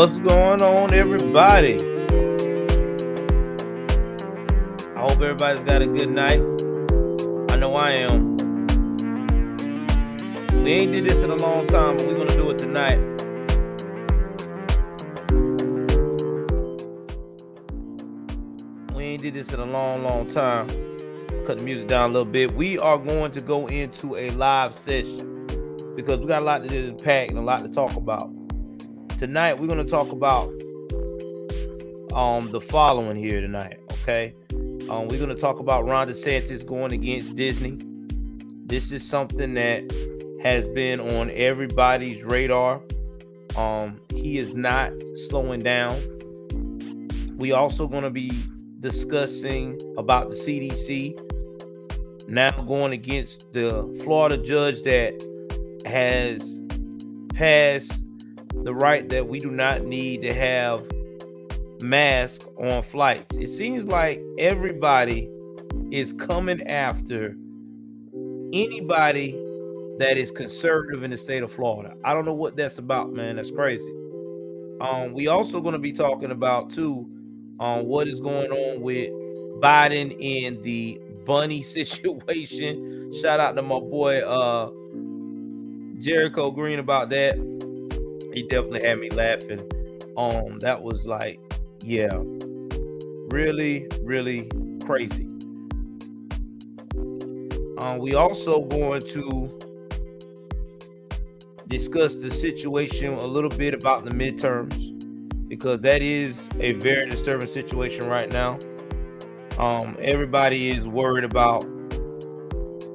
What's going on, everybody? I hope everybody's got a good night. I know I am. We ain't did this in a long time, but we're gonna do it tonight. We ain't did this in a long time. Cut the music down a little bit. We are going to go into a live session because we got a lot to unpack and a lot to talk about. Tonight we're gonna talk about the following here tonight. Okay. We're going to talk about Ron DeSantis going against Disney. This is something that has been on everybody's radar. He is not slowing down. We also going to be discussing about the CDC now going against the Florida judge that has passed the right that we do not need to have mask on flights. It seems like everybody is coming after anybody that is conservative in the state of Florida. I don't know what that's about, man. That's crazy. We also going to be talking about too what is going on with Biden in the bunny situation. Shout out to my boy Jericho Green about that. He definitely had me laughing. That was like, yeah, really crazy. We also going to discuss the situation a little bit about the midterms because that is a very disturbing situation right now. Everybody is worried about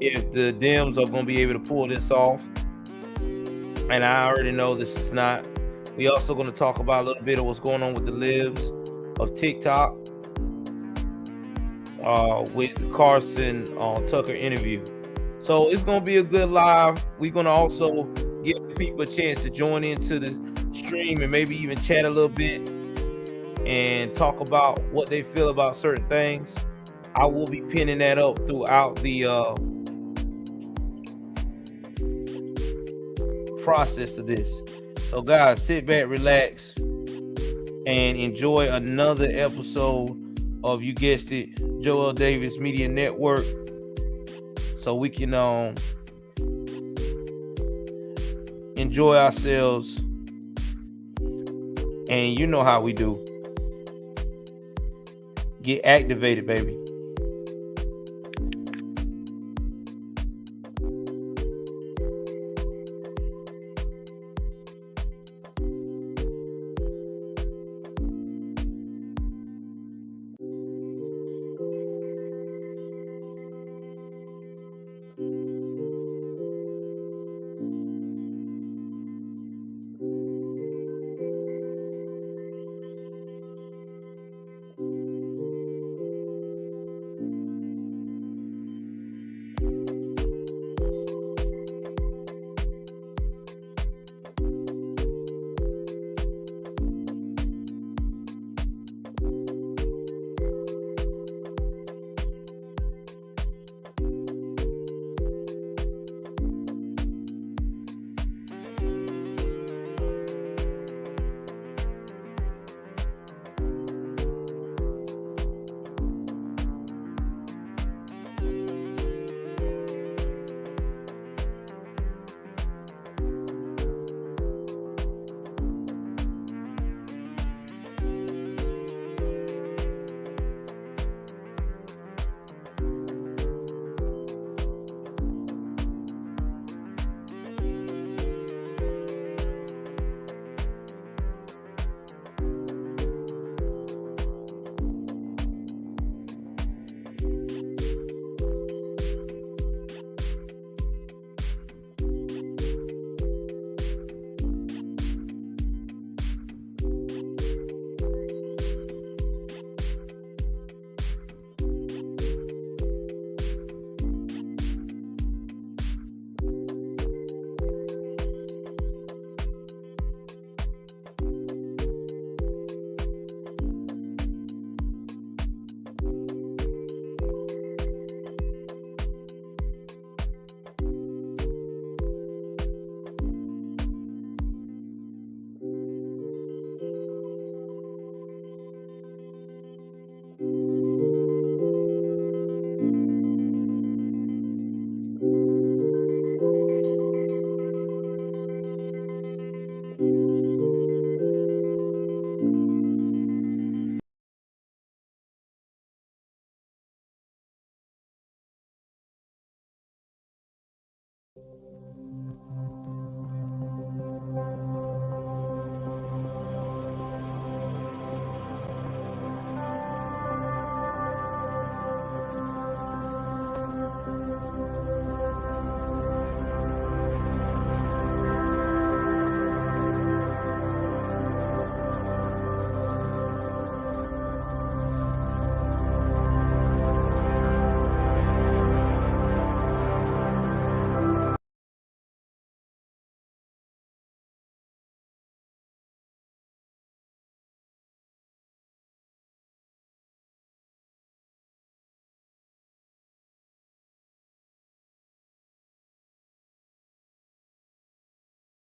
if the Dems are going to be able to pull this off, and I already know this is not. We also going to talk about a little bit of what's going on with the libs of TikTok with the Carson Tucker interview. So it's going to be a good live. We're going to also give people a chance to join into the stream and maybe even chat a little bit and talk about what they feel about certain things. I will be pinning that up throughout the process of this. So guys, sit back, relax, and enjoy another episode of, you guessed it, Joel Davis Media Network, so we can enjoy ourselves. And you know how we do. Get activated, baby.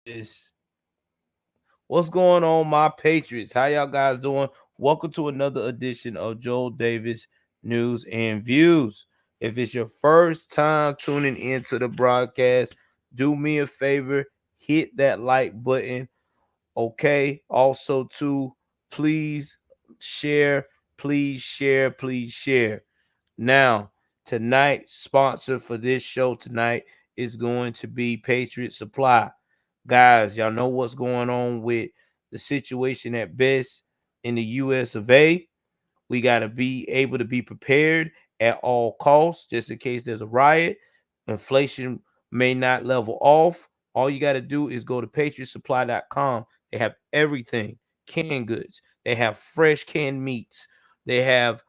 is what's going on, my Patriots? How y'all guys doing? Welcome to another edition of Joel Davis News and Views. If it's your first time tuning into the broadcast, do me a favor, hit that like button. Okay. Also, too, please share, please share, please share. Now, tonight's sponsor for this show tonight is going to be Patriot Supply. Guys, y'all know what's going on with the situation at best in the US of A. We got to be able to be prepared at all costs just in case there's a riot. Inflation may not level off. All you got to do is go to patriotsupply.com. They have everything, canned goods. They have fresh canned meats. They have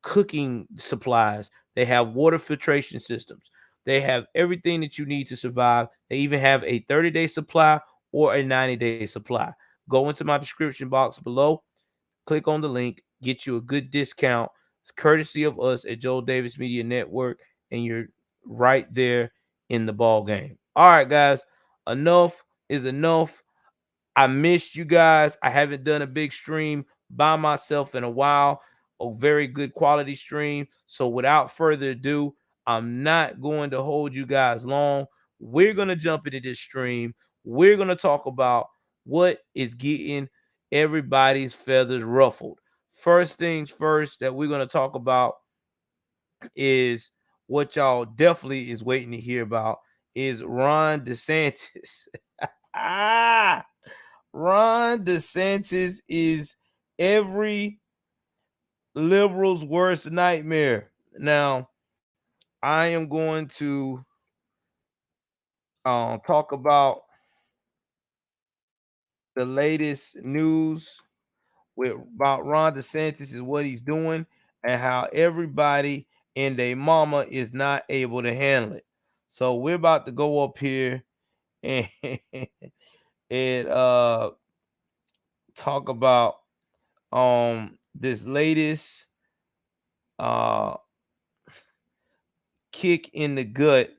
cooking supplies. They have water filtration systems. They have everything that you need to survive. They even have a 30-day supply or a 90-day supply. Go into my description box below, click on the link, get you a good discount. It's courtesy of us at Joel Davis Media Network, and you're right there in the ball game. All right, guys, enough is enough. I missed you guys. I haven't done a big stream by myself in a while, a very good quality stream. So without further ado, I'm not going to hold you guys long. We're going to jump into this stream. We're going to talk about what is getting everybody's feathers ruffled. First things first that we're going to talk about is what y'all definitely is waiting to hear about is Ron DeSantis. Ron DeSantis is every liberal's worst nightmare. Now, I am going to talk about the latest news about Ron DeSantis is what he's doing and how everybody and their mama is not able to handle it. So we're about to go up here and and talk about this latest kick in the gut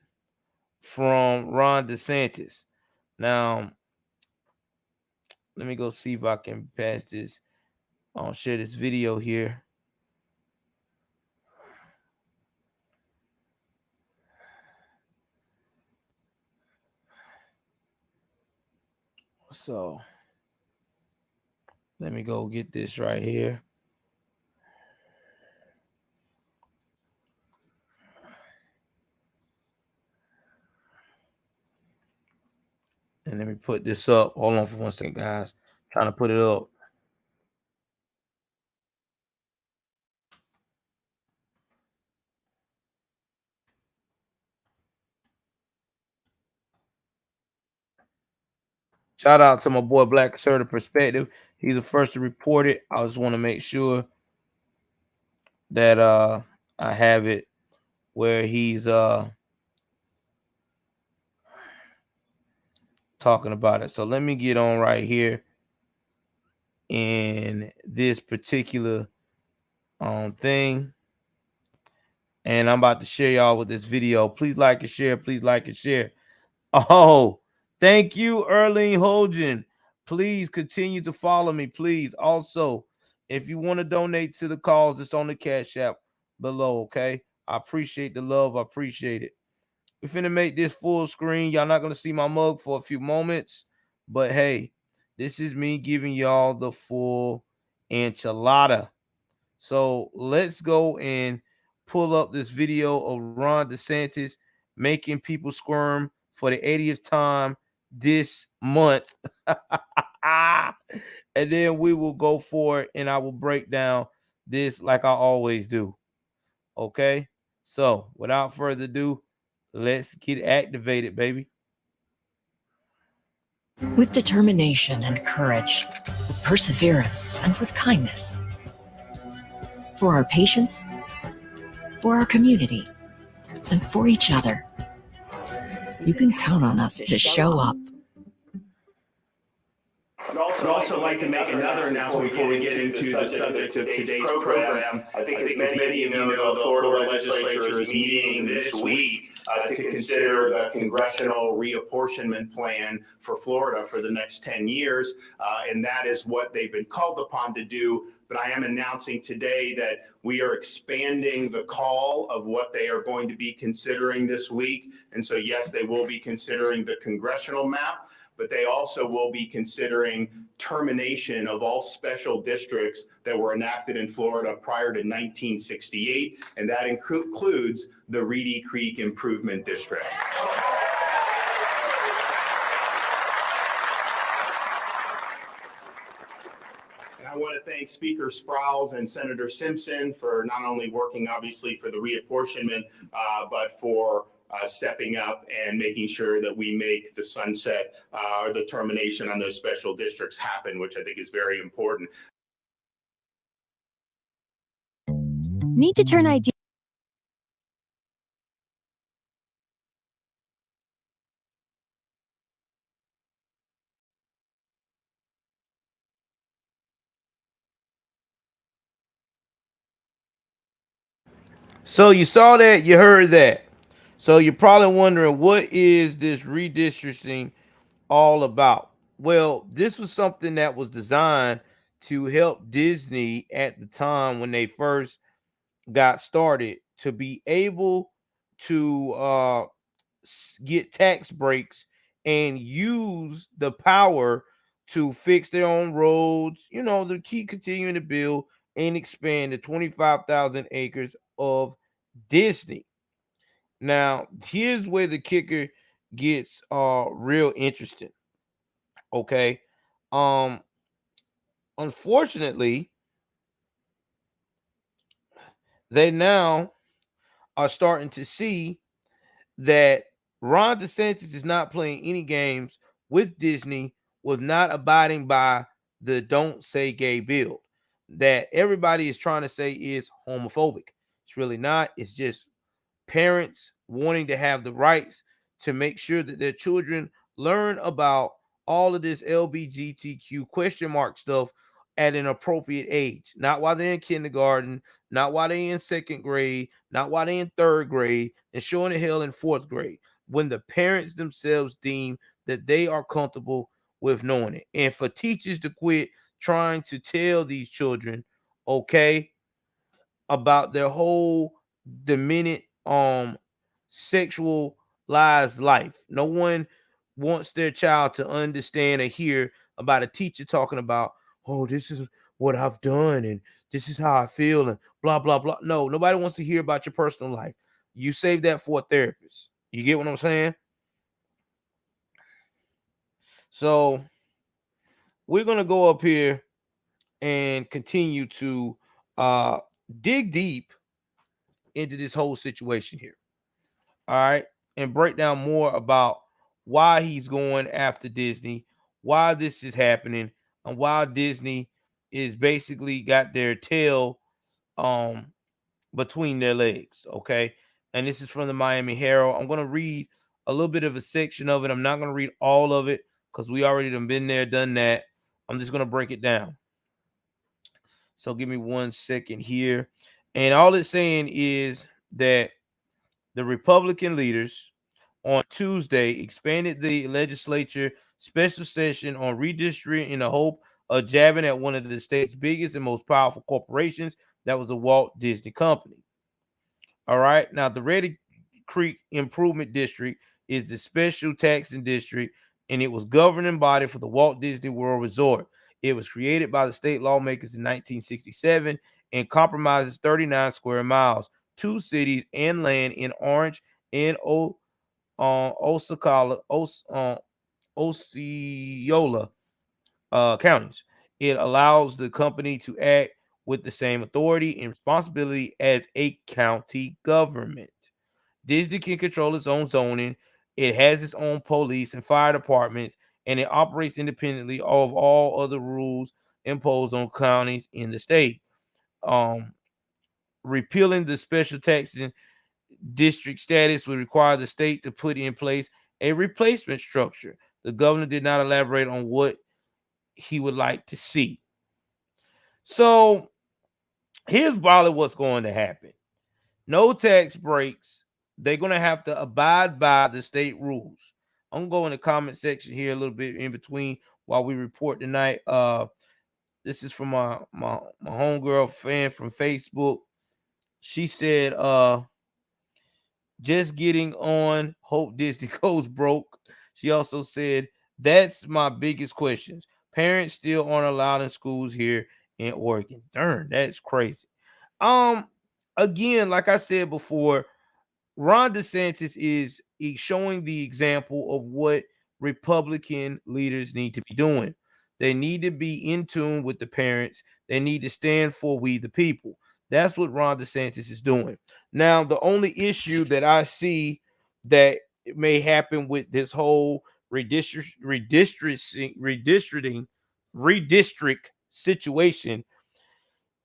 from Ron DeSantis. Now, let me go see if I can pass this. I'll share this video here. So let me go get this right here. And let me put this up. Hold on for 1 second, guys. Trying to put it up. Shout out to my boy Black Conservative Perspective. He's the first to report it. I just want to make sure that I have it where he's talking about it. So let me get on right here in this particular thing. And I'm about to share y'all with this video. Please like and share. Please like and share. Oh, thank you, Erling Hogan. Please continue to follow me, please. Also, if you want to donate to the cause, it's on the Cash App below, okay? I appreciate the love. I appreciate it. We're finna make this full screen. Y'all not going to see my mug for a few moments. But, hey, this is me giving y'all the full enchilada. So, let's go and pull up this video of Ron DeSantis making people squirm for the 80th time this month. And then we will go for it and I will break down this like I always do. Okay? So, without further ado, let's get activated, baby. With determination and courage, with perseverance and with kindness. For our patients, for our community, and for each other. You can count on us to show up. I'd also like to make another announcement before we get into the subject of today's program. I think as many of you know, the Florida legislature is meeting this week to consider the congressional reapportionment plan for Florida for the next 10 years. And that is what they've been called upon to do. But I am announcing today that we are expanding the call of what they are going to be considering this week. And so, yes, they will be considering the congressional map, but they also will be considering termination of all special districts that were enacted in Florida prior to 1968, and that includes the Reedy Creek Improvement District. I want to thank Speaker Sprowls and Senator Simpson for not only working, obviously, for the reapportionment, but for stepping up and making sure that we make the sunset or the termination on those special districts happen, which I think is very important. Need to turn ID. So you saw that, you heard that. So you're probably wondering, what is this redistricting all about? Well, this was something that was designed to help Disney at the time when they first got started to be able to get tax breaks and use the power to fix their own roads, to keep continuing to build and expand the 25,000 acres of Disney. Now, here's where the kicker gets real interesting. Okay. Unfortunately, they now are starting to see that Ron DeSantis is not playing any games with Disney, was not abiding by the Don't Say Gay bill that everybody is trying to say is homophobic. It's really not. It's just parents wanting to have the rights to make sure that their children learn about all of this LGBTQ question mark stuff at an appropriate age, not while they're in kindergarten, not while they're in second grade, not while they're in third grade, and showing the hell in fourth grade, when the parents themselves deem that they are comfortable with knowing it. And for teachers to quit trying to tell these children, okay, about their whole deminant sexualized life. No one wants their child to understand or hear about a teacher talking about, oh, this is what I've done and this is how I feel and blah blah blah. No, nobody wants to hear about your personal life. You save that for a therapist. You get what I'm saying? So we're gonna go up here and continue to dig deep into this whole situation here. All right, and break down more about why he's going after Disney, why this is happening, and why Disney is basically got their tail between their legs. Okay, and this is from the Miami Herald. I'm going to read a little bit of a section of it. I'm not going to read all of it because we already done been there, done that. I'm just going to break it down. So give me 1 second here. And all it's saying is that the Republican leaders on Tuesday expanded the legislature special session on redistricting in the hope of jabbing at one of the state's biggest and most powerful corporations. That was the Walt Disney Company. All right. Now, the Reedy Creek Improvement District is the special taxing district, and it was governing body for the Walt Disney World Resort. It was created by the state lawmakers in 1967 and compromises 39 square miles, 2 cities, and land in Orange and Osceola counties. It allows the company to act with the same authority and responsibility as a county government. Disney can control its own zoning. It has its own police and fire departments, and it operates independently of all other rules imposed on counties in the state. Repealing the special taxing district status would require the state to put in place a replacement structure. The governor did not elaborate on what he would like to see. So here's probably what's going to happen. No tax breaks. They're going to have to abide by the state rules. I'm going to go in the comment section here a little bit in between while we report tonight. This is from my homegirl fan from Facebook. She said, just getting on, hope Disney goes broke. She also said, that's my biggest questions. Parents still aren't allowed in schools here in Oregon. Darn, that's crazy. Again, like I said before, Ron DeSantis is showing the example of what Republican leaders need to be doing. They need to be in tune with the parents. They need to stand for we the people. That's what Ron DeSantis is doing. Now, the only issue that I see that may happen with this whole redistrict situation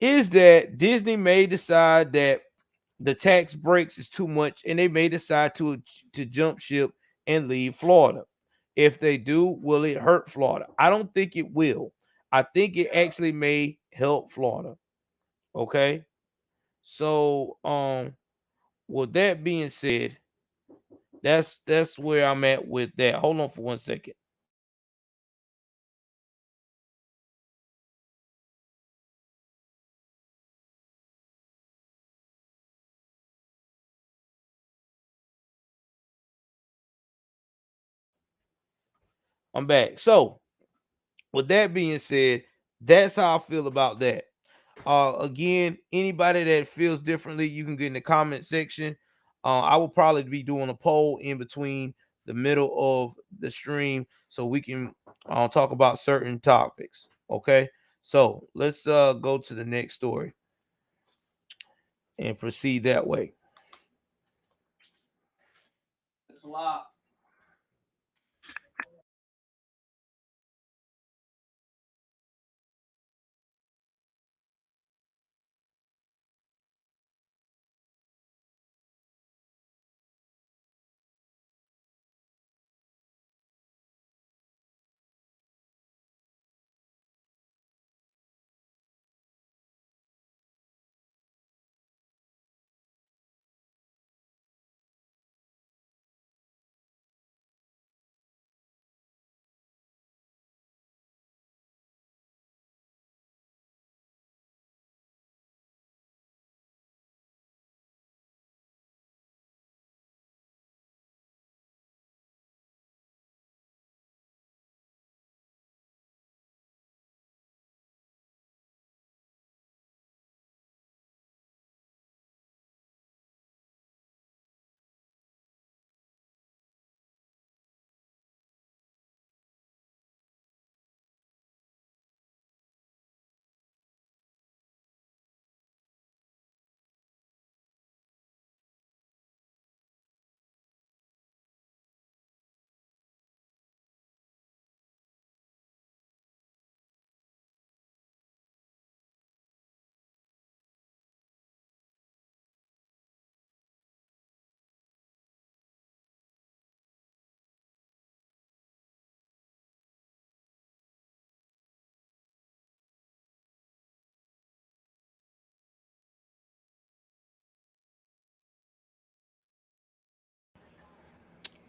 is that Disney may decide that the tax breaks is too much, and they may decide to jump ship and leave Florida. If they do, will it hurt Florida? I don't think it will. I think it actually may help Florida. Okay. So, with that being said, that's where I'm at with that. Hold on for 1 second. I'm back. So, with that being said, that's how I feel about that. Again, anybody that feels differently, you can get in the comment section. I will probably be doing a poll in between the middle of the stream so we can talk about certain topics. Okay, so let's go to the next story and proceed that way. There's a lot.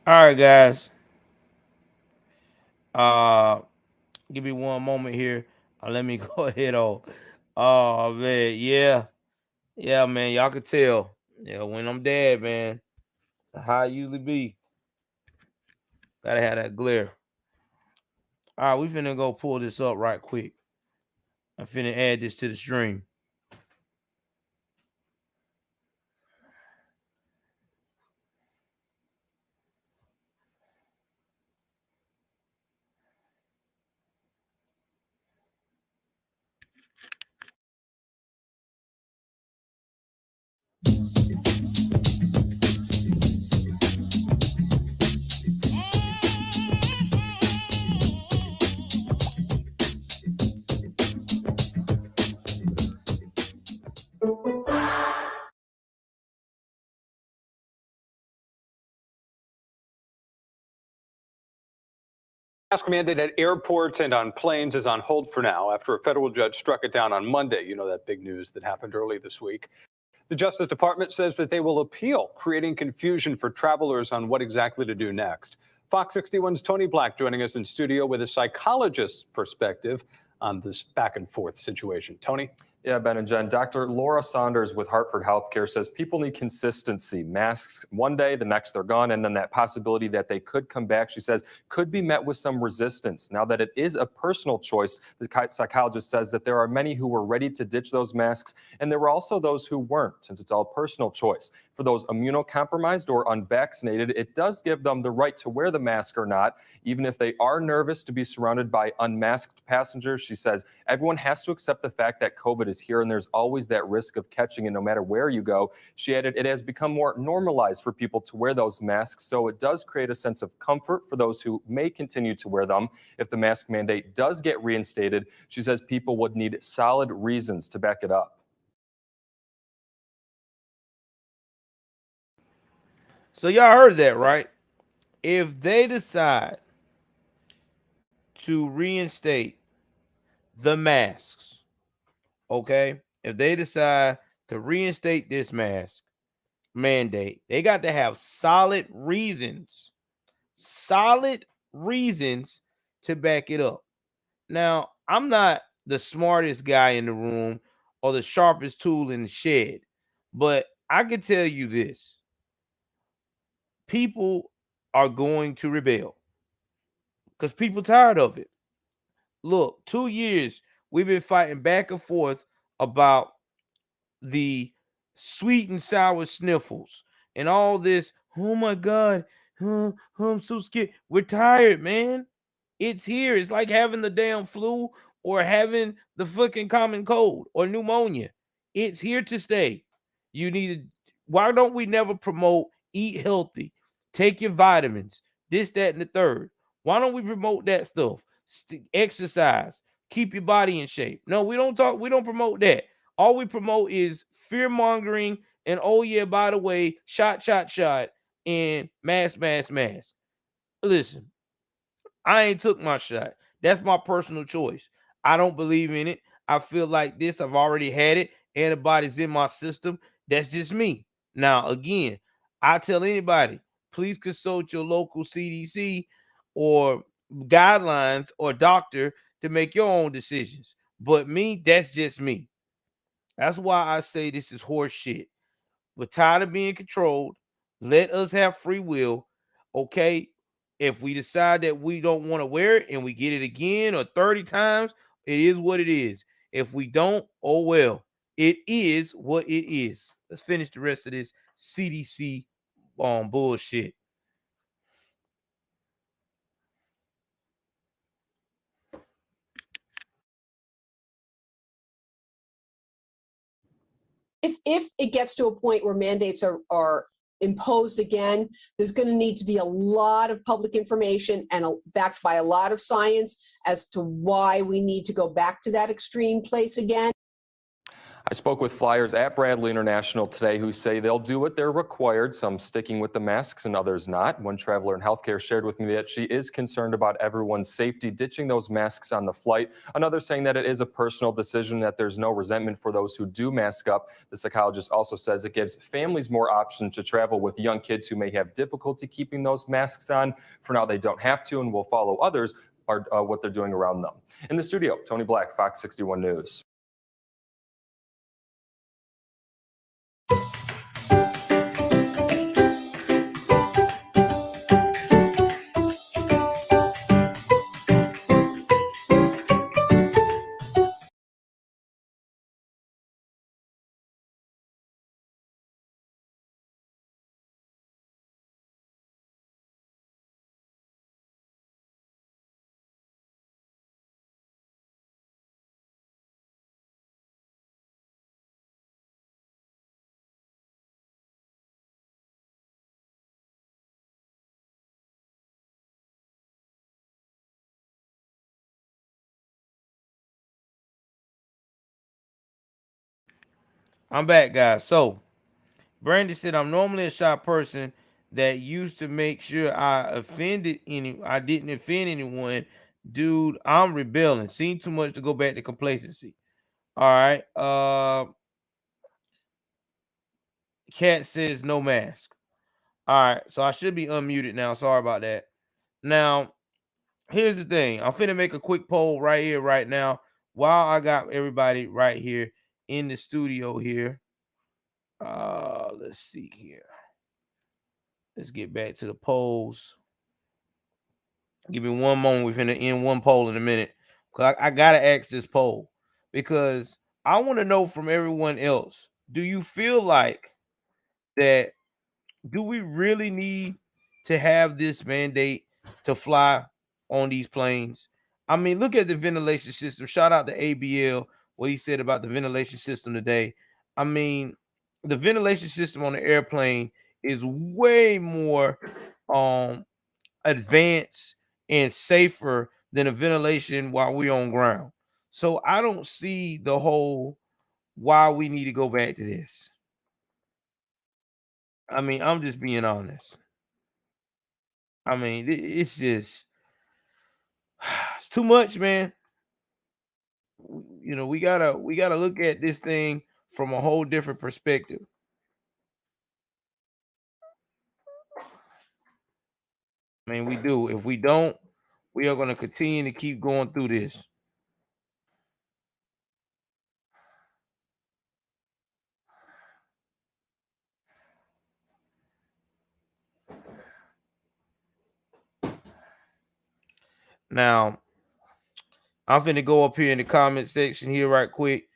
All right, guys. Give me one moment here. Let me go ahead on. Oh man, yeah, man. Y'all can tell. Yeah, when I'm dead, man, how I usually be. Gotta have that glare. All right, we finna go pull this up right quick. I'm finna add this to the stream. Mask mandate at airports and on planes is on hold for now after a federal judge struck it down on Monday. You know, that big news that happened early this week. The Justice Department says that they will appeal, creating confusion for travelers on what exactly to do next. Fox 61's Tony Black joining us in studio with a psychologist's perspective on this back and forth situation. Tony? Yeah, Ben and Jen. Dr. Laura Saunders with Hartford Healthcare says people need consistency. Masks one day, the next they're gone, and then that possibility that they could come back, she says, could be met with some resistance. Now that it is a personal choice, the psychologist says that there are many who were ready to ditch those masks, and there were also those who weren't, since it's all personal choice. For those immunocompromised or unvaccinated, it does give them the right to wear the mask or not, even if they are nervous to be surrounded by unmasked passengers. She says everyone has to accept the fact that COVID is here and there's always that risk of catching it no matter where you go. She added it has become more normalized for people to wear those masks, so it does create a sense of comfort for those who may continue to wear them. If the mask mandate does get reinstated, she says people would need solid reasons to back it up. So y'all heard that, right? If they decide to reinstate the masks, okay? If they decide to reinstate this mask mandate, they got to have solid reasons to back it up. Now, I'm not the smartest guy in the room or the sharpest tool in the shed, but I can tell you this. People are going to rebel because people tired of it. Look, 2 years we've been fighting back and forth about the sweet and sour sniffles and all this. Oh my God, I'm so scared. We're tired, man. It's here. It's like having the damn flu or having the fucking common cold or pneumonia. It's here to stay. You need to. Why don't we never promote eat healthy? Take your vitamins, this, that, and the third. Why don't we promote that stuff? Exercise, keep your body in shape. No, we don't promote that. All we promote is fear mongering and, oh yeah, by the way, shot, and mask. Listen, I ain't took my shot. That's my personal choice. I don't believe in it. I feel like this. I've already had it. Antibodies in my system. That's just me. Now, again, I tell anybody, please consult your local CDC or guidelines or doctor to make your own decisions. But me, that's just me. That's why I say this is horse shit. We're tired of being controlled. Let us have free will. Okay. If we decide that we don't want to wear it and we get it again or 30 times, it is what it is. If we don't, oh well. It is what it is. Let's finish the rest of this CDC bullshit. If it gets to a point where mandates are imposed again, there's going to need to be a lot of public information and backed by a lot of science as to why we need to go back to that extreme place again. I spoke with flyers at Bradley International today who say they'll do what they're required, some sticking with the masks and others not. One traveler in healthcare shared with me that she is concerned about everyone's safety, ditching those masks on the flight. Another saying that it is a personal decision, that there's no resentment for those who do mask up. The psychologist also says it gives families more options to travel with young kids who may have difficulty keeping those masks on. For now, they don't have to and will follow others what they're doing around them. In the studio, Tony Black, Fox 61 News. I'm back, guys. So, Brandy said, I'm normally a shy person. that used to make sure I didn't offend anyone. Dude, I'm rebelling. Seen too much to go back to complacency. All right. Cat says no mask. All right, so I should be unmuted now. Sorry about that. Now, here's the thing. I'm finna make a quick poll right here, right now, while I got everybody right here in the studio here. Let's see here. Let's get back to the polls. Give me one moment. We're finna end one poll in a minute. I gotta ask this poll because I want to know from everyone else. Do you feel like that? Do we really need to have this mandate to fly on these planes? I mean, look at the ventilation system. Shout out to ABL, what he said about the ventilation system today. I mean, the ventilation system on the airplane is way more advanced and safer than a ventilation while we're on ground. So I don't see the whole why we need to go back to this. I mean, I'm just being honest. I mean, it's just it's too much, man. You know, we gotta look at this thing from a whole different perspective. I mean, we do. If we don't, we are gonna continue to keep going through this. Now, I'm finna go up here in the comment section here right quick.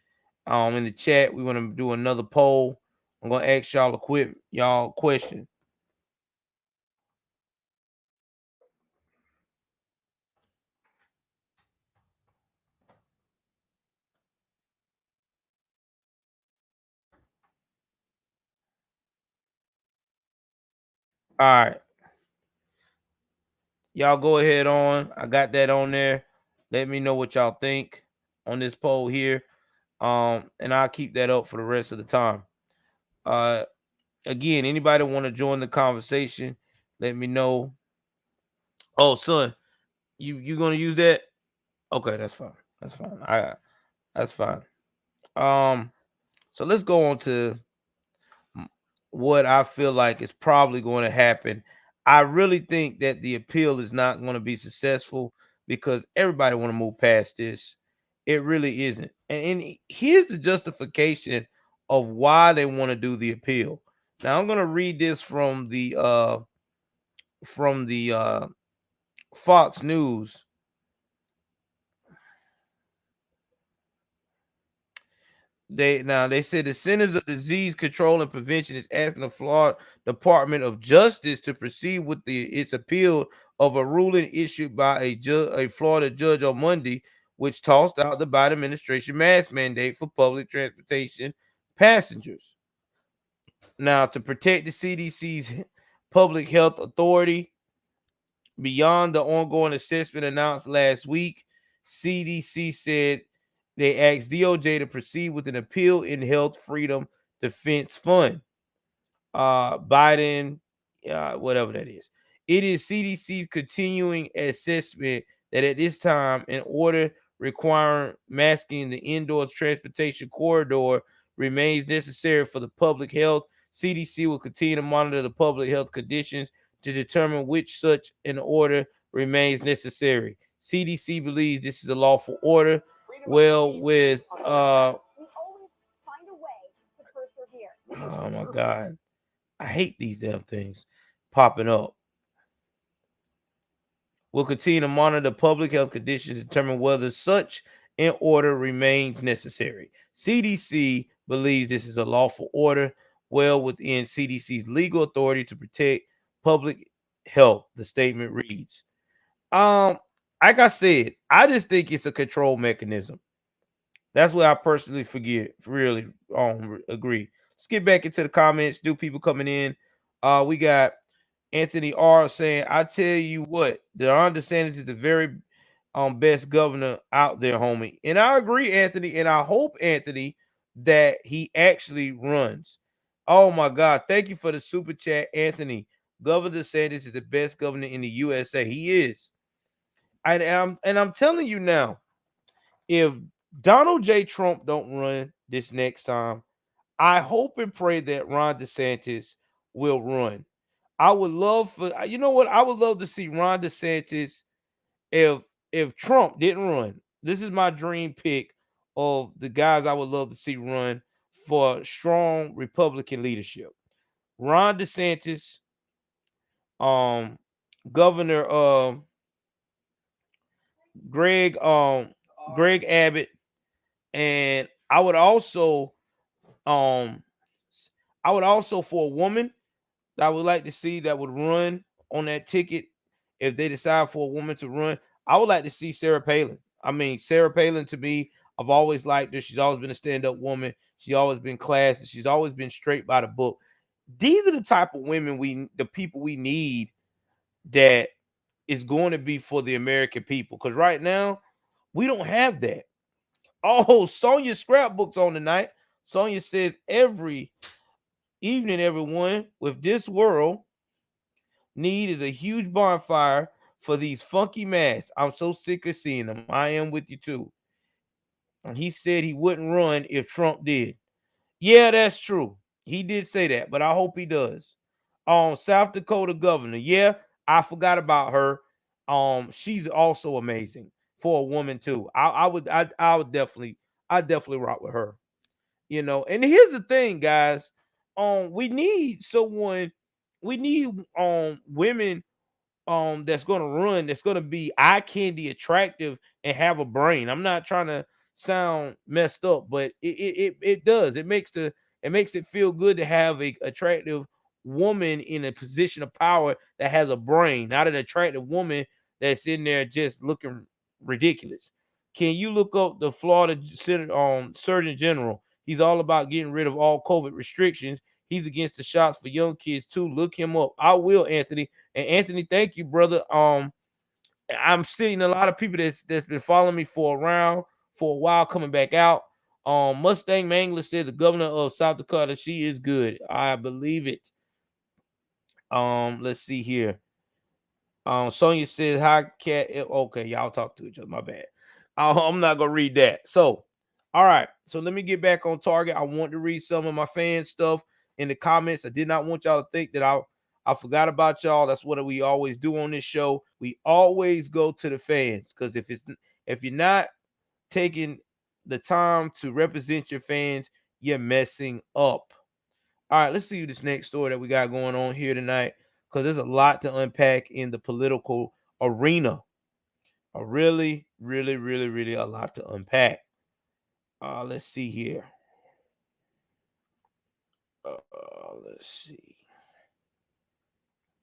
In the chat, we want to do another poll. I'm gonna ask y'all a question. All right. Y'all go ahead on. I got that on there. Let me know what y'all think on this poll here. And I'll keep that up for the rest of the time. Again, anybody want to join the conversation, let me know. Oh, son, you gonna use that? Okay, that's fine. That's fine. That's fine. So let's go on to what I feel like is probably going to happen. I really think that the appeal is not going to be successful because everybody want to move past this. It really isn't. And here's the justification of why they want to do the appeal. Now I'm going to read this from the Fox News. They said the Centers of Disease Control and Prevention is asking the Florida Department of Justice to proceed with its appeal of a ruling issued by a Florida judge on Monday, which tossed out the Biden administration mask mandate for public transportation passengers. Now, to protect the CDC's public health authority, beyond the ongoing assessment announced last week, CDC said they asked DOJ to proceed with an appeal in Health Freedom Defense Fund. Biden, whatever that is. It is CDC's continuing assessment that at this time, in order requiring masking in the indoor transportation corridor remains necessary for the public health. CDC will continue to monitor the public health conditions to determine which such an order remains necessary. CDC believes this is a lawful order. Well, with oh my God, I hate these damn things popping up. We'll continue to monitor public health conditions to determine whether such an order remains necessary. CDC believes this is a lawful order well within CDC's legal authority to protect public health, the statement reads. Like I said, I just think it's a control mechanism. That's what I personally really agree. Let's get back into the comments. New people coming in. We got Anthony R saying, I tell you what, Ron DeSantis is the very best governor out there, homie. And I agree, Anthony, and I hope, Anthony, that he actually runs. Oh my God. Thank you for the super chat, Anthony. Governor DeSantis is the best governor in the USA. He is. And I'm telling you now, if Donald J. Trump don't run this next time, I hope and pray that Ron DeSantis will run. I would love for you know what? I would love to see Ron DeSantis if Trump didn't run. This is my dream pick of the guys I would love to see run for strong Republican leadership. Ron DeSantis, um, Governor Greg Greg Abbott, and um I would also for a woman that I would like to see that would run on that ticket if they decide for a woman to run. I would like to see Sarah Palin. I mean, Sarah Palin to me, I've always liked her. She's always been a stand-up woman. She's always been classy. She's always been straight by the book. These are the type of women the people we need that is going to be for the American people. Because right now, we don't have that. Oh, Sonya scrapbooks on tonight. Sonya says every evening, everyone, with this world need is a huge bonfire for these funky masks. I'm so sick of seeing them. I am with you too. And he said he wouldn't run if Trump did. Yeah, that's true. He did say that, but I hope he does. South Dakota governor. Yeah, I forgot about her. She's also amazing for a woman too. I would definitely rock with her. You know, and here's the thing, guys. We need someone, we need women that's gonna run, that's gonna be eye candy attractive and have a brain. I'm not trying to sound messed up, but it does. It makes it feel good to have a attractive woman in a position of power that has a brain, not an attractive woman that's in there just looking ridiculous. Can you look up the Florida Surgeon General? He's all about getting rid of all COVID restrictions. He's against the shots for young kids too. Look him up. I will, Anthony. And Anthony, thank you, brother. I'm seeing a lot of people that's been following me for a while coming back out. Mustang Mangler said the governor of South Dakota, she is good. I believe it. Let's see here. Sonia says, hi, cat. Okay, y'all talk to each other. My bad. I'm not gonna read that. So, all right. So let me get back on target. I want to read some of my fan stuff in the comments. I did not want y'all to think that I forgot about y'all. That's what we always do on this show. We always go to the fans because if you're not taking the time to represent your fans, you're messing up. All right, let's see this next story that we got going on here tonight because there's a lot to unpack in the political arena. A really, really, really, really a lot to unpack. Let's see here. Let's see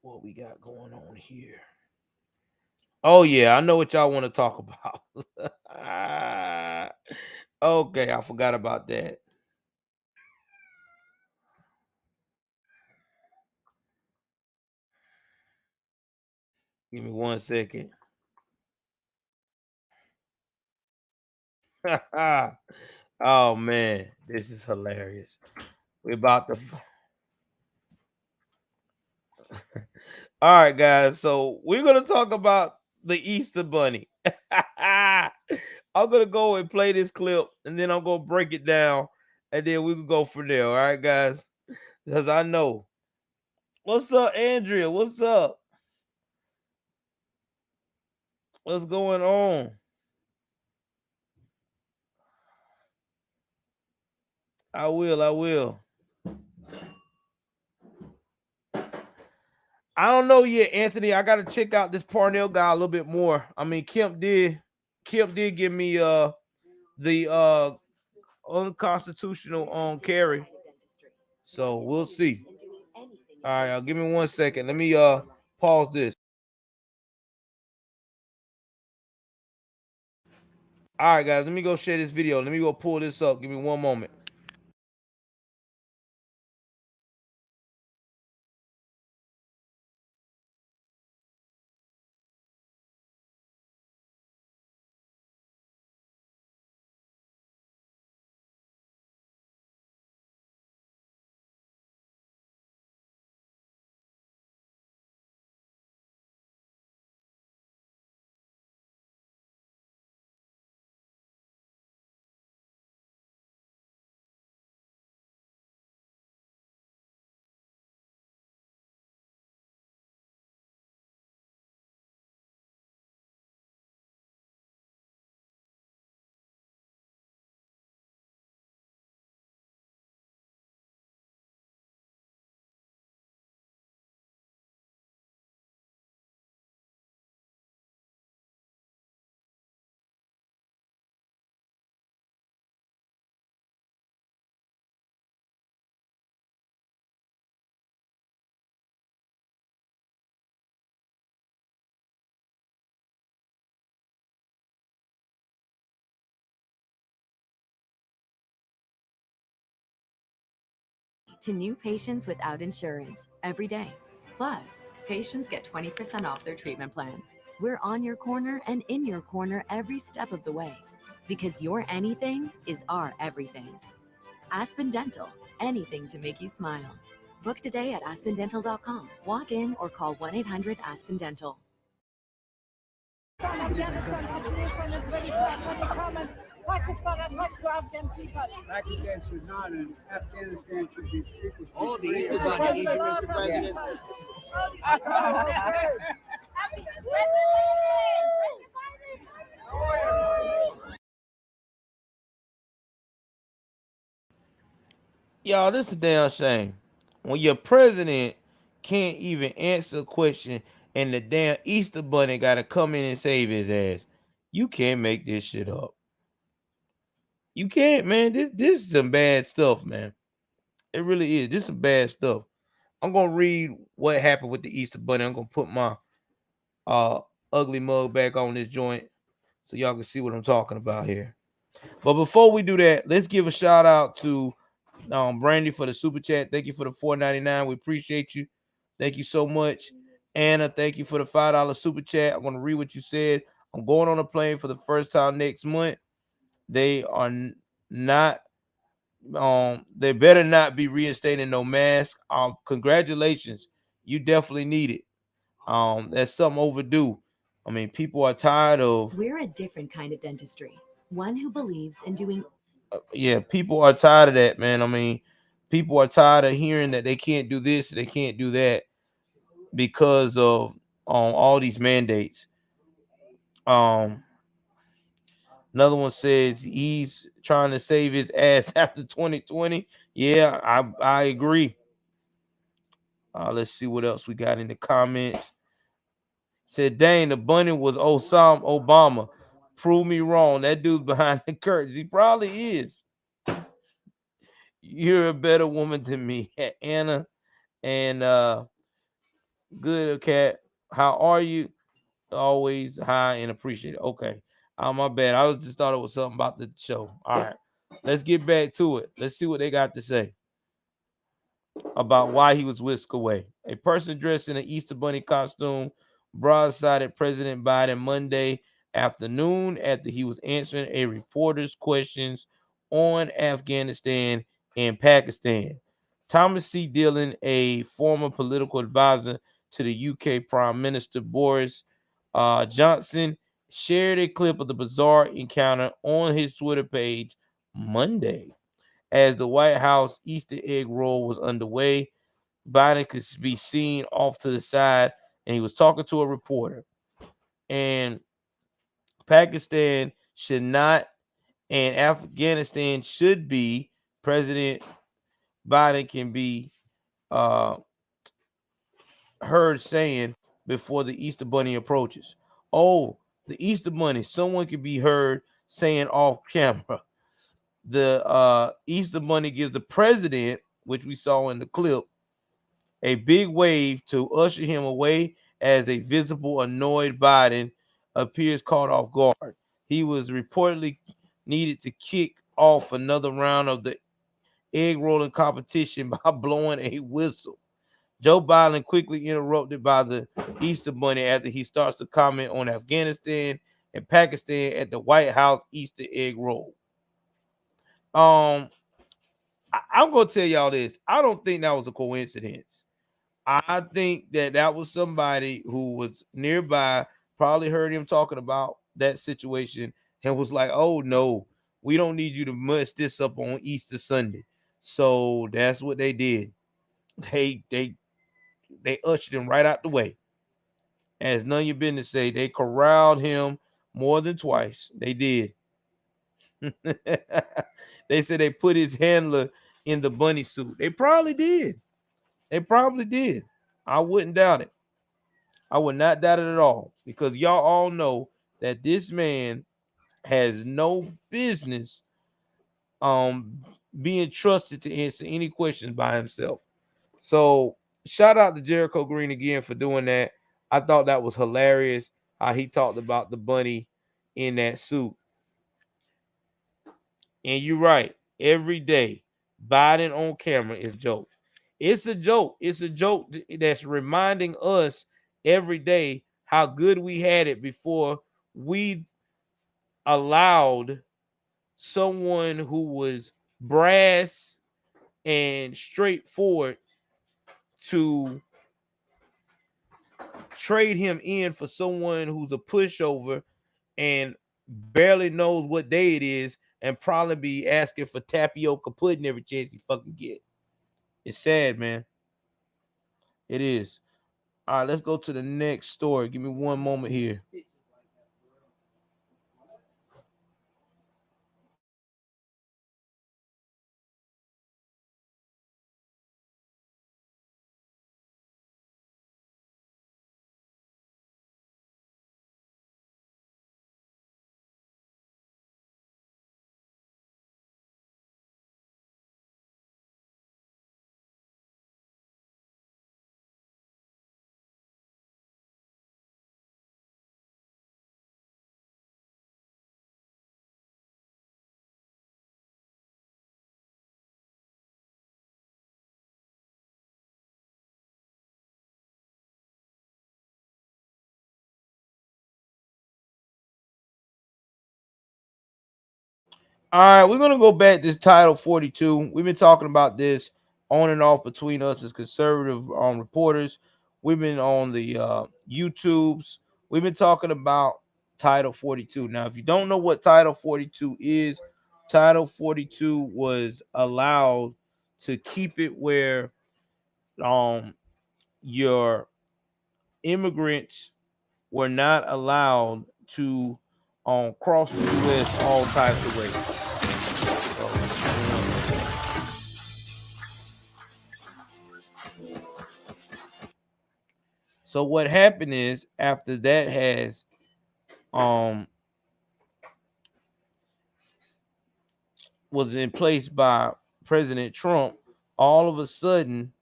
what we got going on here. Oh yeah, I know what y'all want to talk about. Okay, I forgot about that. Give me 1 second. Oh man, this is hilarious. We're about to. All right, guys. So we're gonna talk about the Easter Bunny. I'm gonna go and play this clip, and then I'm gonna break it down, and then we can go from there. All right, guys. Because I know. What's up, Andrea? What's up? What's going on? I will. I will. I don't know yet, Anthony. I gotta check out this Parnell guy a little bit more. I mean, Kemp did give me the unconstitutional carry. So we'll see. All right, give me 1 second. Let me pause this. All right, guys, let me go share this video. Let me go pull this up. Give me one moment. to new patients without insurance every day. Plus, patients get 20% off their treatment plan. We're on your corner and in your corner every step of the way, because your anything is our everything. Aspen Dental, anything to make you smile. Book today at aspendental.com. Walk in or call 1-800-ASPEN-DENTAL. Afghanistan situation is very bad when they come and Pakistan and help to Afghan people. Pakistan should not, and Afghanistan should be people. Oh, the Easter Bunny, Mr. President. Y'all, this is a damn shame. When your president can't even answer a question and the damn Easter Bunny got to come in and save his ass. You can't make this shit up. You can't, man. This is some bad stuff, man. It really is. This is some bad stuff. I'm going to read what happened with the Easter Bunny. I'm going to put my ugly mug back on this joint so y'all can see what I'm talking about here. But before we do that, let's give a shout out to Brandy for the super chat. Thank you for the $4.99. We appreciate you. Thank you so much. Anna, thank you for the $5 super chat. I'm going to read what you said. I'm going on a plane for the first time next month. They are not, they better not be reinstating no mask. Congratulations. You definitely need it. That's something overdue. I mean, people are tired of. We're a different kind of dentistry. One who believes in doing. Yeah, people are tired of that, man. I mean, people are tired of hearing that they can't do this, they can't do that because of all these mandates. Another one says he's trying to save his ass after 2020. Yeah, I agree. Let's see what else we got in the comments. Said, dang, the bunny was Osama Obama. Prove me wrong. That dude's behind the curtains. He probably is. You're a better woman than me, Anna. And good cat. How are you? Always high and appreciated. Okay. My bad. I just thought it was something about the show. All right. Let's get back to it. Let's see what they got to say about why he was whisked away. A person dressed in an Easter Bunny costume broadsided President Biden Monday afternoon after he was answering a reporter's questions on Afghanistan and Pakistan. Thomas C. Dillon, a former political advisor to the UK Prime Minister Boris Johnson, shared a clip of the bizarre encounter on his Twitter page Monday. As the White House Easter egg roll was underway, Biden could be seen off to the side, and he was talking to a reporter. And Pakistan should not, and Afghanistan should be. President Biden can be heard saying before the Easter Bunny approaches. Oh, the Easter Bunny. Someone can be heard saying off camera. The Easter Bunny gives the president, which we saw in the clip, a big wave to usher him away as a visible annoyed Biden appears caught off guard. He was reportedly needed to kick off another round of the egg rolling competition by blowing a whistle. Joe Biden quickly interrupted by the Easter Bunny after he starts to comment on Afghanistan and Pakistan at the White House Easter egg roll. I'm going to tell y'all this. I don't think that was a coincidence. I think that was somebody who was nearby, probably heard him talking about that situation and was like, oh, no, we don't need you to mess this up on Easter Sunday. So that's what they did. They ushered him right out the way. As none of your business say, they corralled him more than twice. They did. They said they put his handler in the bunny suit. They probably did. They probably did. I wouldn't doubt it. I would not doubt it at all, because y'all all know that this man has no business being trusted to answer any questions by himself. So shout out to Jericho Green again for doing that. I thought that was hilarious how he talked about the bunny in that suit. And you're right. Every day, Biden on camera is a joke. It's a joke. It's a joke that's reminding us every day how good we had it before we allowed someone who was brass and straightforward to trade him in for someone who's a pushover and barely knows what day it is and probably be asking for tapioca pudding every chance he fucking get. It's sad, man. It is. All right, let's go to the next story. Give me one moment here. All right, we're gonna go back to Title 42. We've been talking about this on and off between us as conservative reporters. We've been on the YouTubes. We've been talking about Title 42. Now, if you don't know what Title 42 is, Title 42 was allowed to keep it where your immigrants were not allowed to cross the U.S. all types of ways. So what happened is after that has was in place by President Trump, all of a sudden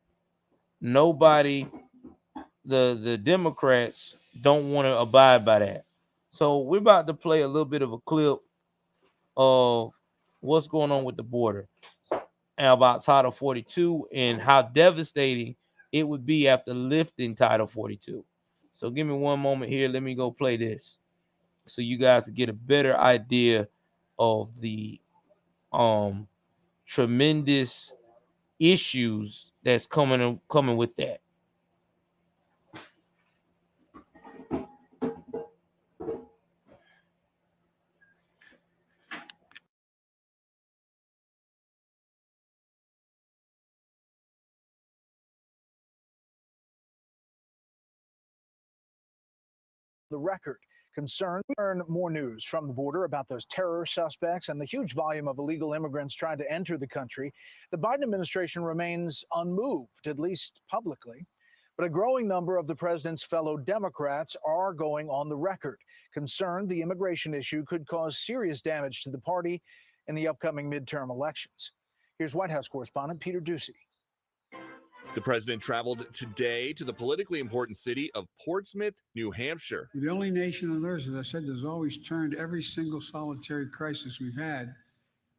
nobody, the Democrats don't want to abide by that. So we're about to play a little bit of a clip of what's going on with the border and about Title 42 and how devastating it would be after lifting Title 42. So give me one moment here. Let me go play this so you guys can get a better idea of the tremendous issues that's coming with that. The record. Concerned, we learn more news from the border about those terror suspects and the huge volume of illegal immigrants trying to enter the country. The Biden administration remains unmoved, at least publicly. But a growing number of the president's fellow Democrats are going on the record, concerned the immigration issue could cause serious damage to the party in the upcoming midterm elections. Here's White House correspondent Peter Doocy. The president traveled today to the politically important city of Portsmouth, New Hampshire. We're the only nation on earth, as I said, that's always turned every single solitary crisis we've had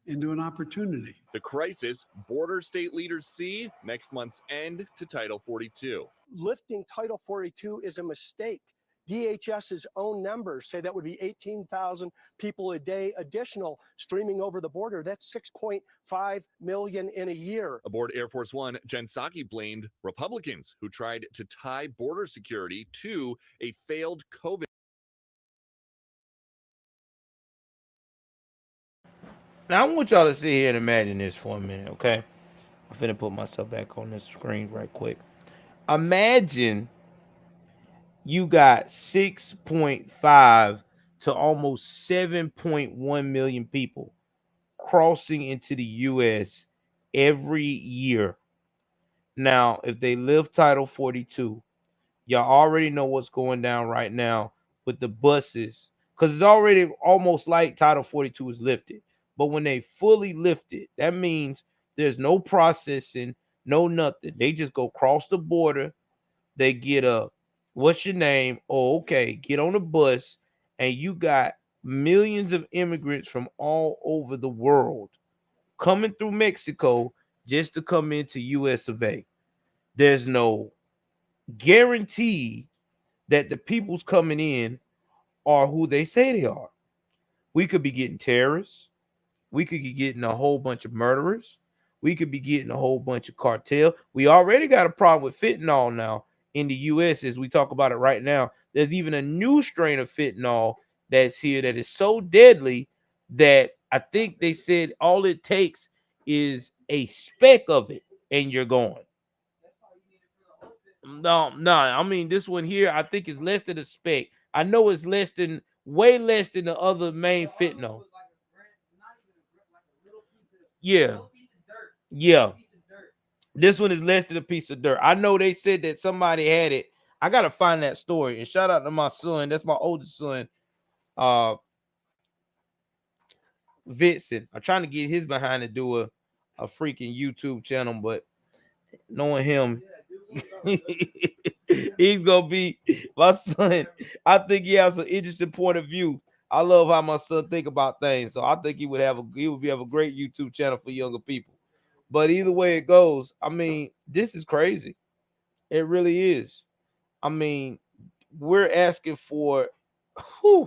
into an opportunity. The crisis border state leaders see next month's end to Title 42. Lifting Title 42 is a mistake. DHS's own numbers say that would be 18,000 people a day additional streaming over the border. That's 6.5 million in a year. Aboard Air Force One, Jen Psaki blamed Republicans who tried to tie border security to a failed COVID. Now, I want y'all to sit here and imagine this for a minute, okay? I'm finna put myself back on this screen right quick. Imagine you got 6.5 to almost 7.1 million people crossing into the U.S. every year. Now, if they lift Title 42, y'all already know what's going down right now with the buses, because it's already almost like Title 42 is lifted. But when they fully lift it, that means there's no processing, no nothing. They just go across the border. They get a, what's your name? Oh, okay. Get on the bus, and you got millions of immigrants from all over the world coming through Mexico, just to come into US of A. There's no guarantee that the people's coming in are who they say they are. We could be getting terrorists. We could be getting a whole bunch of murderers. We could be getting a whole bunch of cartel. We already got a problem with fentanyl now in the US as we talk about it right now. There's even a new strain of fentanyl that's here that is so deadly that I think they said all it takes is a speck of it and you're gone. No, I mean this one here, I think is less than a speck. I know it's way less than the other main fentanyl. Yeah. This one is less than a piece of dirt. I know they said that somebody had it. I gotta find that story. And shout out to my son. That's my oldest son, Vincent. I'm trying to get his behind to do a freaking YouTube channel, but knowing him, he's gonna be my son. I think he has an interesting point of view. I love how my son think about things, so I think he would have a great YouTube channel for younger people. But either way it goes, I mean, this is crazy. It really is. I mean, we're asking for, I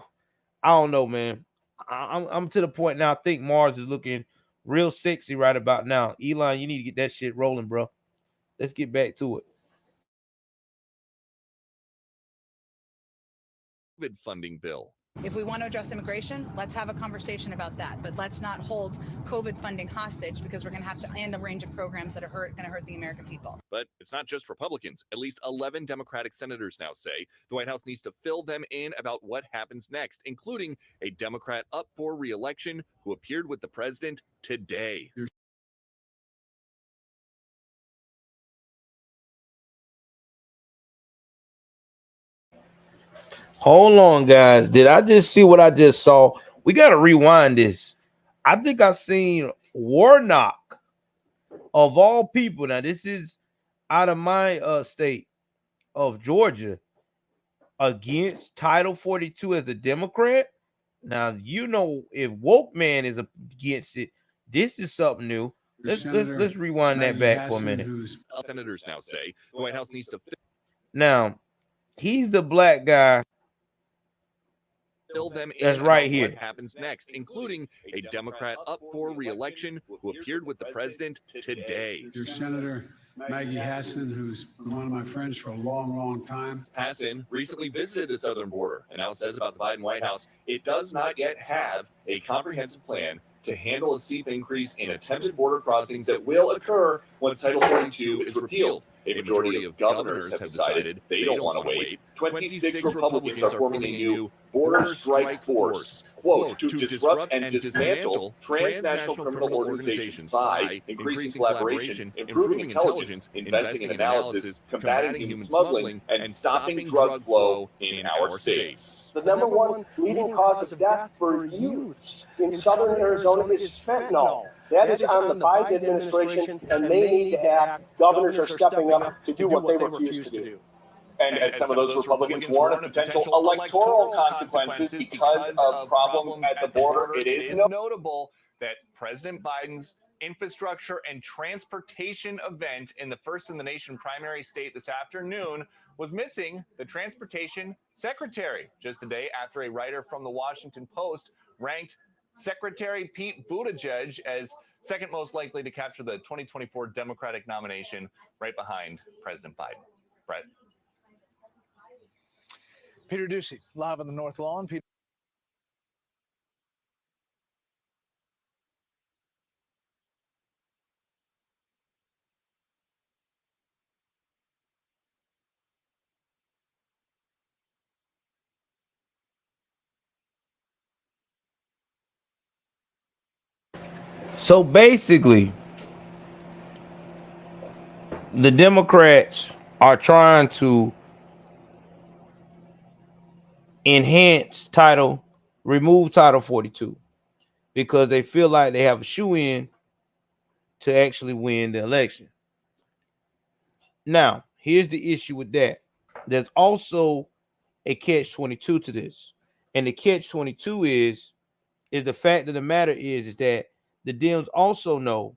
don't know, man. I'm to the point now. I think Mars is looking real sexy right about now. Elon, you need to get that shit rolling, bro. Let's get back to it. COVID funding bill. If we want to address immigration, let's have a conversation about that. But let's not hold COVID funding hostage because we're going to have to end a range of programs that are going to hurt the American people. But it's not just Republicans. At least 11 Democratic senators now say the White House needs to fill them in about what happens next, including a Democrat up for re-election who appeared with the president today. Hold on, guys. Did I just see what I just saw? We got to rewind this. I think I seen Warnock, of all people. Now, this is out of my state of Georgia, against Title 42 as a Democrat. Now, you know, if woke man is against it, this is something new. Let's rewind that back for a minute. Senators now say the White House needs to now, he's the black guy. Fill them in. That's right here. What happens next, including a Democrat up for re-election who appeared with the president today. Your Senator Maggie Hassan, who's been one of my friends for a long, long time. Hassan recently visited the southern border and now says about the Biden White House, it does not yet have a comprehensive plan to handle a steep increase in attempted border crossings that will occur once Title 42 is repealed. A majority of governors have decided they don't want to wait. 26 Republicans are forming a new border strike force, quote, to disrupt and dismantle transnational criminal organizations by increasing collaboration, improving intelligence, investing in analysis, combating human smuggling, and stopping drug flow in our states. The number one leading cause of death for youths in southern Arizona is fentanyl. That is on the Biden administration, and they need to act. Governors are stepping up to do what they refuse to do. And some of those Republicans warn of potential electoral consequences because of problems at the border. It is notable that President Biden's infrastructure and transportation event in the first in the nation primary state this afternoon was missing the transportation secretary just a day after a writer from the Washington Post ranked Secretary Pete Buttigieg as second most likely to capture the 2024 Democratic nomination, right behind President Biden. Brett. Peter Doocy, live on the North Lawn. Peter. So basically, the Democrats are trying to remove Title 42 because they feel like they have a shoe-in to actually win the election. Now, here's the issue with that. There's also a catch-22 to this. And the catch-22 is the fact of the matter is that the Dems also know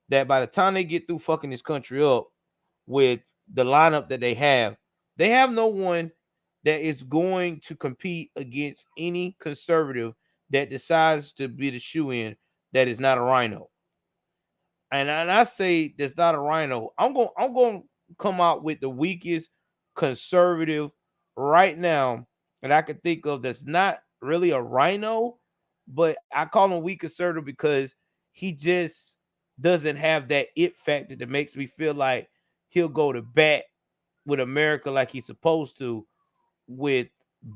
that by the time they get through fucking this country up with the lineup that they have no one that is going to compete against any conservative that decides to be the shoe-in that is not a rhino. And I say that's not a rhino. I'm going to come out with the weakest conservative right now that I can think of that's not really a rhino, but I call him weak conservative because he just doesn't have that it factor that makes me feel like he'll go to bat with America like he's supposed to with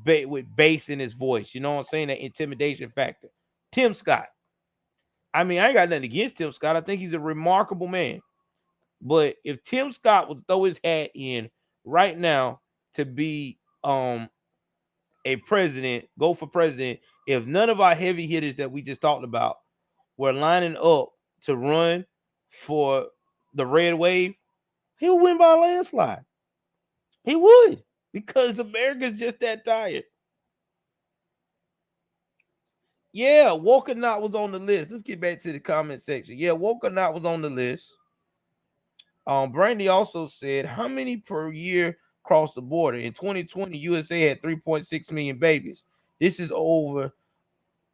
bass in his voice. You know what I'm saying? That intimidation factor. Tim Scott. I mean, I ain't got nothing against Tim Scott. I think he's a remarkable man. But if Tim Scott would throw his hat in right now to be a president, go for president, if none of our heavy hitters that we just talked about were lining up to run for the red wave, he would win by a landslide. He would, because America's just that tired. Yeah, woke or not was on the list. Let's get back to the comment section. Yeah, woke or not was on the list. Brandy also said, how many per year cross the border? In 2020, USA had 3.6 million babies. This is over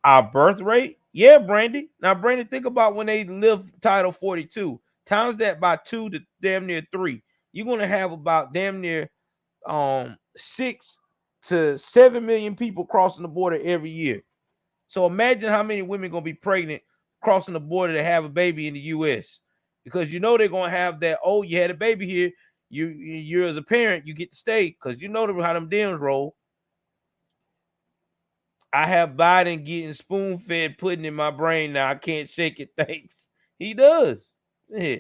our birth rate. Yeah, Brandy. Now, Brandy, think about when they lift Title 42. Times that by 2 to damn near 3. You're going to have about damn near 6 to 7 million people crossing the border every year. So imagine how many women going to be pregnant crossing the border to have a baby in the U.S. Because you know they're going to have that, oh, you had a baby here. You're as a parent, you get to stay because you know how them Dems roll. I have Biden getting spoon-fed pudding in my brain now. I can't shake it. Thanks. He does. Yeah.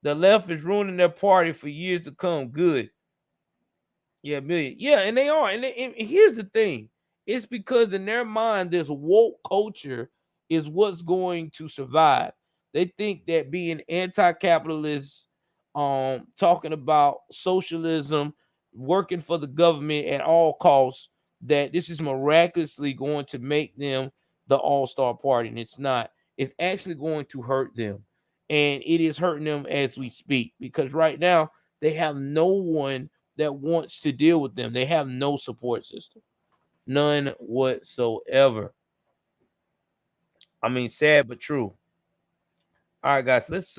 The left is ruining their party for years to come. Good. Yeah, million. Yeah, and they are. And here's the thing. It's because in their mind, this woke culture is what's going to survive. They think that being anti-capitalist, talking about socialism, working for the government at all costs, that this is miraculously going to make them the all-star party. And it's not. It's actually going to hurt them. And it is hurting them as we speak. Because right now, they have no one that wants to deal with them. They have no support system. None whatsoever. I mean, sad but true. All right, guys, let's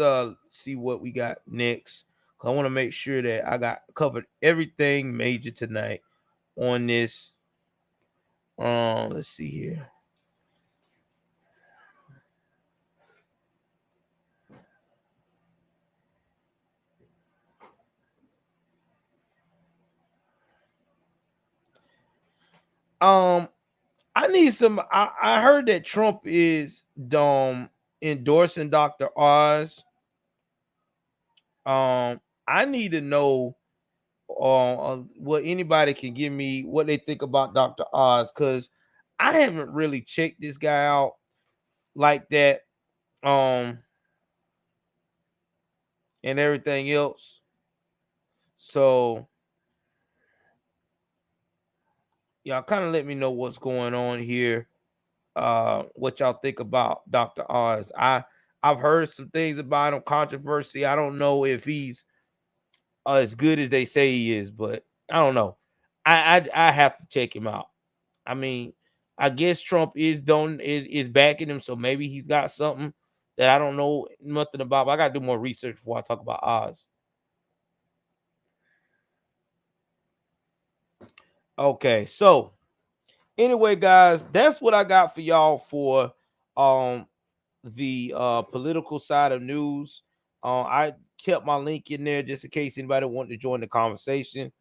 see what we got next. I want to make sure that I got covered everything major tonight on this. Let's see here. I need some. I heard that Trump is endorsing Dr. Oz. I need to know what anybody can give me what they think about Dr. Oz, because I haven't really checked this guy out like that. And everything else. So y'all kind of let me know what's going on here. What y'all think about Dr. Oz. I've heard some things about him, controversy. I don't know if he's as good as they say he is, but I don't know. I have to check him out. I mean, I guess Trump is backing him, so maybe he's got something that I don't know nothing about. But I gotta do more research before I talk about Oz. Okay, so anyway, guys, that's what I got for y'all for the political side of news. I kept my link in there just in case anybody wanted to join the conversation.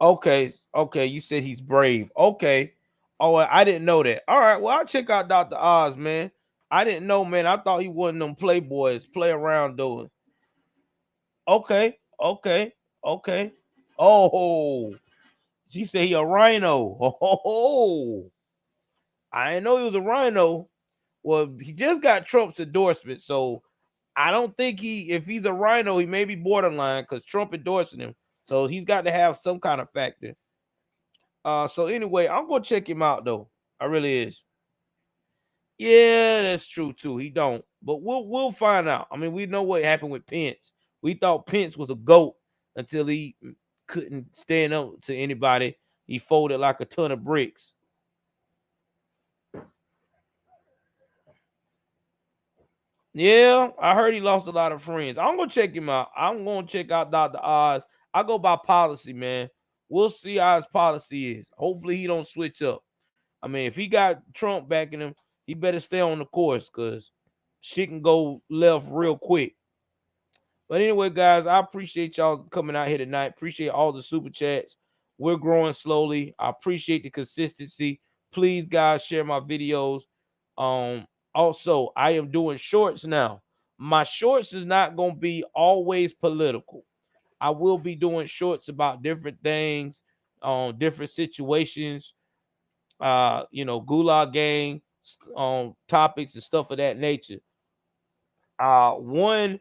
Okay, you said he's brave. Okay. Oh, I didn't know that. All right, well, I'll check out Dr. Oz, man. I didn't know, man. I thought he wasn't them playboys play around doing. Okay. Oh, she said he a rhino. Oh, I didn't know he was a rhino. Well, he just got Trump's endorsement, so I don't think if he's a rhino, he may be borderline because Trump endorsing him. So he's got to have some kind of factor. So anyway, I'm gonna check him out though. I really is. Yeah, that's true too. He don't, but we'll find out. I mean, we know what happened with Pence. We thought Pence was a goat until he couldn't stand up to anybody. He folded like a ton of bricks. Yeah, I heard he lost a lot of friends. I'm gonna check him out. I'm gonna check out Dr. Oz. I go by policy, man. We'll see how his policy is. Hopefully, he don't switch up. I mean, if he got Trump backing him, he better stay on the course because shit can go left real quick. But anyway, guys, I appreciate y'all coming out here tonight. Appreciate all the super chats. We're growing slowly. I appreciate the consistency. Please, guys, share my videos. Also, I am doing shorts now. My shorts is not going to be always political. I will be doing shorts about different things, different situations, Gulag Gang, topics and stuff of that nature. One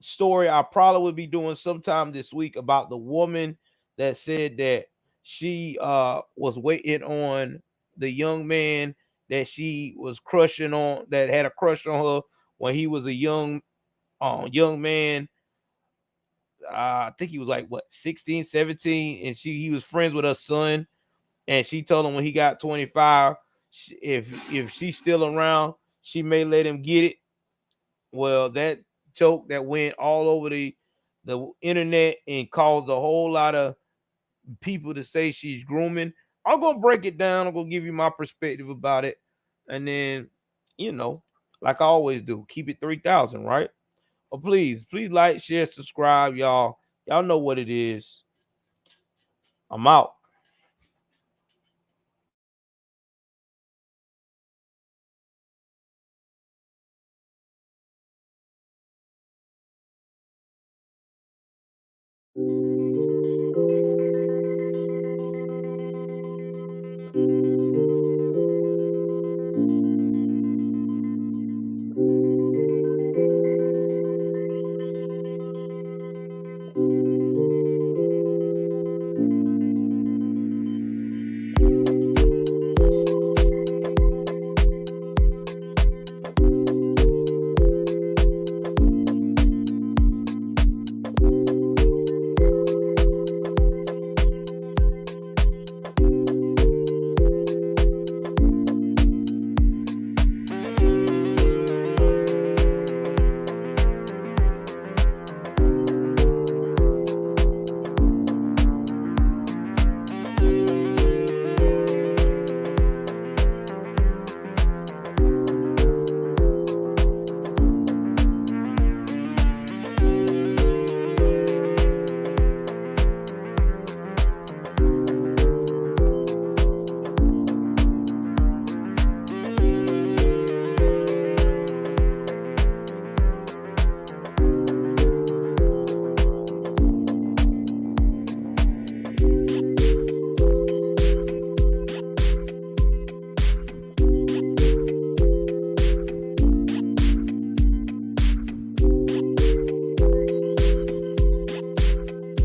story I probably would be doing sometime this week about the woman that said that she was waiting on the young man that she was crushing on, that had a crush on her when he was a young man. I think he was like 16, 17, and he was friends with her son, and she told him when he got 25, if she's still around, she may let him get it. Well, that joke that went all over the internet and caused a whole lot of people to say she's grooming. I'm gonna break it down. I'm gonna give you my perspective about it, and then like I always do, keep it 3,000, right? But please like, share, subscribe, y'all. Y'all know what it is. I'm out.